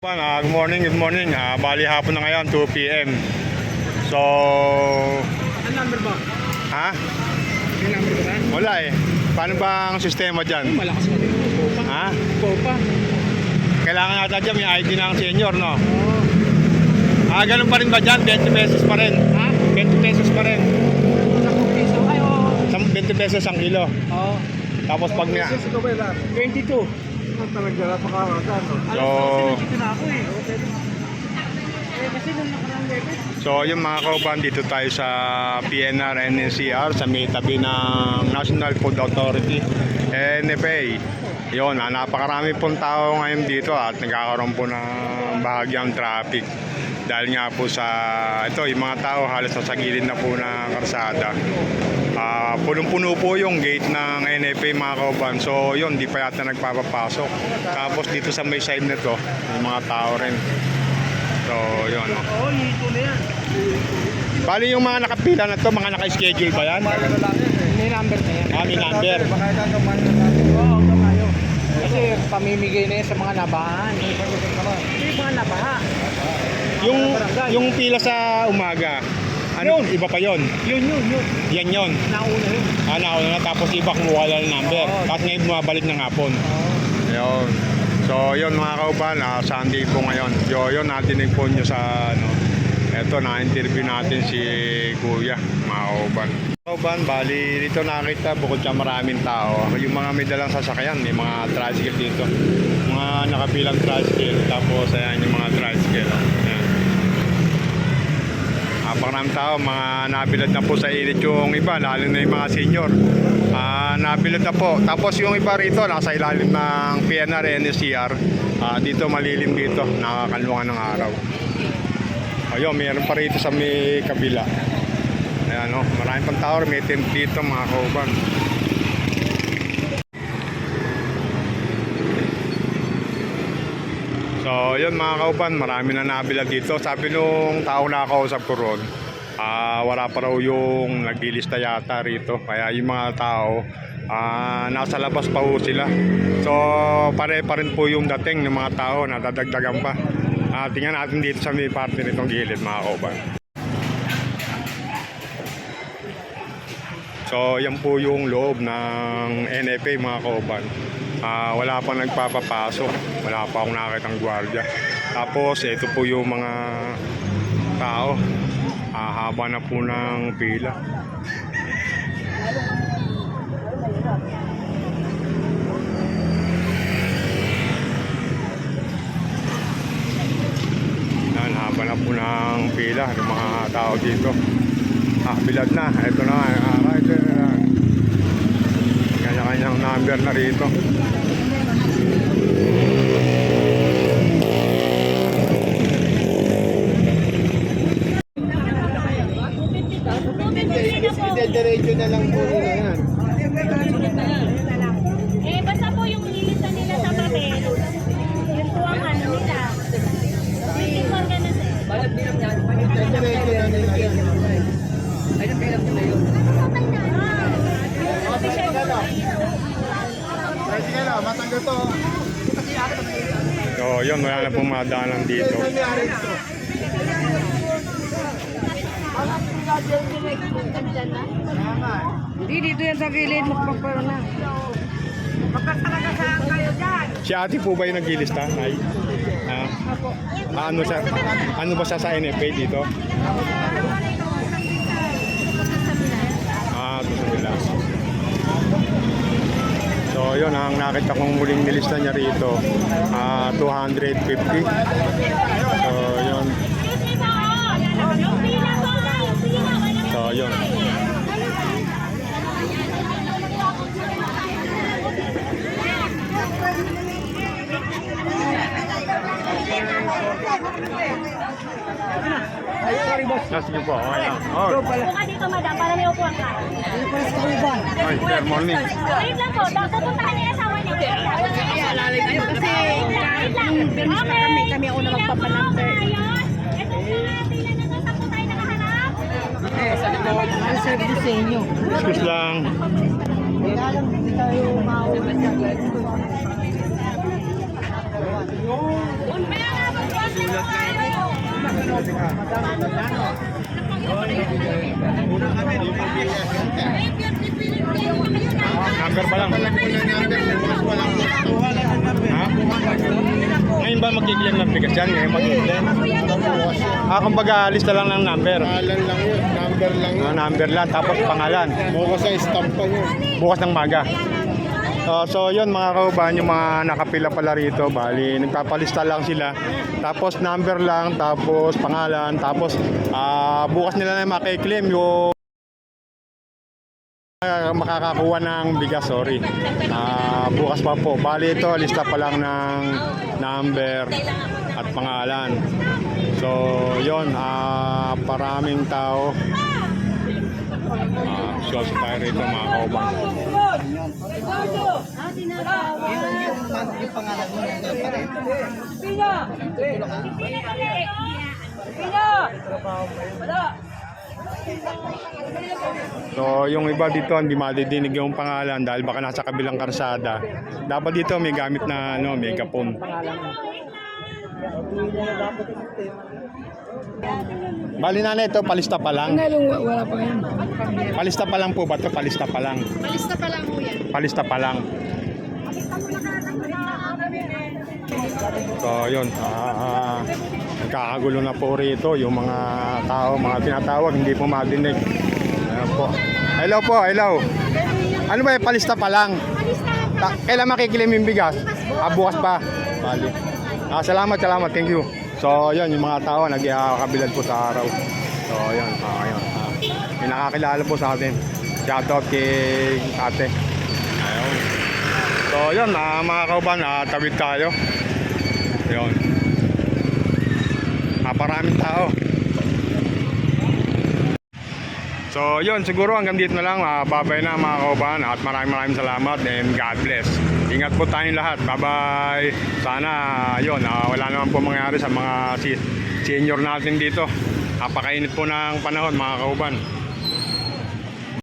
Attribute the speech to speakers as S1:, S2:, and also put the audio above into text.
S1: Good morning, good morning. Bali hapon na ngayon, 2 p.m. So,
S2: Ano number ba?
S1: ha?
S2: May number ba?
S1: Wala eh. Paano ba ang sistema dyan?
S2: Malakas ka din. Popa.
S1: Ha?
S2: Popa.
S1: Kailangan yata dyan may ID ng senior, no?
S2: Oo.
S1: Ganun pa rin ba dyan? 20 pesos pa rin.
S2: Ha?
S1: 20 pesos pa rin.
S2: 10 piso. Ay, oo.
S1: 20 pesos ang kilo.
S2: Oo.
S1: Tapos pag niya.
S2: 22.
S3: Talaga napakakasan.
S1: So,
S2: Nandito na ako eh. Kasi nung nakarang level.
S1: So, yung mga kauban, dito tayo sa PNR NCR sa may tabi ng National Food Authority, NFA. Yun, napakarami pong tao ngayon dito at nagkakaroon po ng bahagyang traffic. Dahil nga po sa, ito, yung mga tao halos sa gilid na po ng karsada. Punong-puno po yung gate ng NFA mga kauban. So, yun, di pa yata nagpapapasok. Tapos dito sa may side nito, yung mga tao rin. So, yun.
S2: Oo, ito na yan.
S1: Bali yung mga nakapila na to, mga naka-schedule ba yan?
S2: May number na yan.
S1: May number.
S2: Oo, kamayo. Kasi pamimigay na yan sa mga nabahan. Yung mga nabaha.
S1: Yung pila sa umaga, ano, iba pa yon.
S2: Yun.
S1: Yan yon.
S2: Nauna yun.
S1: Nauna na, tapos iba kumuha lang ng number.
S2: Oo.
S1: Tapos ngayon bumabalik ng hapon.
S2: Oo.
S1: Ayun. So, yun mga kauban, Sunday po ngayon. Yun, natinig po nyo sa, eto, na-interview natin si Kuya, mga kauban. Kauban, bali, dito nakita, bukod sa maraming tao, yung mga may dalang sasakyan, may mga tricycle dito. Mga nakapilang tricycle, tapos ayan, yung mga tricycle. Ayan. Napakaraming tao, mga nabilad na po sa init yung iba, lalo na yung mga senior. Nabilad na po. Tapos yung iba rito, nasa ilalim ng PNR NCR. Dito malilim dito, nakakalungan ng araw. Ayun, mayroon pa rito sa may kabila. Ayan, maraming pang tao, may tent dito mga kauban. So, yun mga kauban, marami na nabilad dito. Sabi nung tao na kausap ko ron, wala pa raw yung naglilista yata rito. Kaya yung mga tao, nasa labas pa ho sila. So, pare pa rin po yung dating ng mga tao na dadagdagan pa. Tingnan natin dito sa may parte nitong gilid mga kauban. So, yan po yung loob ng NFA mga kauban. Wala pang nagpapapasok, wala pa akong nakakitang gwardiya. Tapos ito po yung mga tao, haba na po ng pila. Yan, haba na po ng pila ng mga tao dito. Bilad na, ito na, ito na. Kanya-kanyang number na rito.
S3: Diretso na lang po nila yan.
S4: Basta po yung nilista nila sa papel. Yun po ang ano nila. Waiting for ka na sir.
S3: Diretso na nila yan. Sige na, matanggal to.
S1: So yun, wala na pong madaanan dito.
S3: Nangyari ito.
S2: Hindi, dito yan sa gilid. Magpaparo na. Magkasalagasaan kayo dyan.
S1: Si ate po ba yung naglilista? Ay? Ano ba siya sa NFA dito? Ito sa nila. So yun, ang nakita kong muling nilista niya rito, 250. So yun. So yun.
S3: Ay, sorry boss.
S1: Sige po, okay lang.
S4: Buka dito madam para may upuan ka.
S1: Ay, sir, morning.
S4: Wait lang po. Pupuntahan niya asawa niya.
S2: Alalay kayo kasi kami ako na magpapanumber.
S4: Ito po pila na nasa po tayo nakahanap.
S2: Ang service sa inyo.
S1: Excuse lang.
S2: Kaya lang hindi tayo mauwi.
S4: Kaya nga
S1: Number pa lang. Ha? Ngayon ba magkikilan ng bigas dyan? Ngayon magkikilan? Kumbaga lista lang ng number.
S3: Pangalan lang yun. Number lang yun.
S1: Number lang, tapos pangalan.
S3: Bukas sa estampa yun.
S1: Bukas ng maga. So yun mga kauban, yung mga nakapila pala rito, bali nagpapalista lang sila, tapos number lang, tapos pangalan, tapos bukas nila na makiklaim yung makakakuha ng bigas, sorry. Bukas pa po, bali ito lista pa lang ng number at pangalan. So yun, paraming tao. Shows tayo rito mga kauban. So yung iba dito hindi madidinig yung pangalan dahil baka nasa kabilang karsada. Dapat dito may gamit na megaphone. Bali na ito, palista pa lang.
S2: Wala pa yan.
S1: Palista pa lang po ba ito? Palista pa lang.
S4: Malista pa lang po yan.
S1: Palista pa lang. So yun, nagkakagulo na po rito yung mga tao, mga tinatawag, hindi po madinig. Ayan po. Hello po, hello. Ano ba yung palista pa lang? Kailan makikilim yung bigas? Bukas pa. Bali. Salamat, thank you. So yun, yung mga tao nagkakabilad po sa araw. So yun, ayun. May nakakilala po sa atin. Shoutout kay ate. Ayun. So yun, mga kauban, tawid tayo. Yun. Maraming tao. So yun, siguro hanggang dito na lang. Babay na mga kauban at maraming salamat and God bless. Ingat po tayong lahat. Bye-bye. Sana yun, wala naman po mangyari sa mga senior natin dito. Napakainit po ng panahon mga kauban.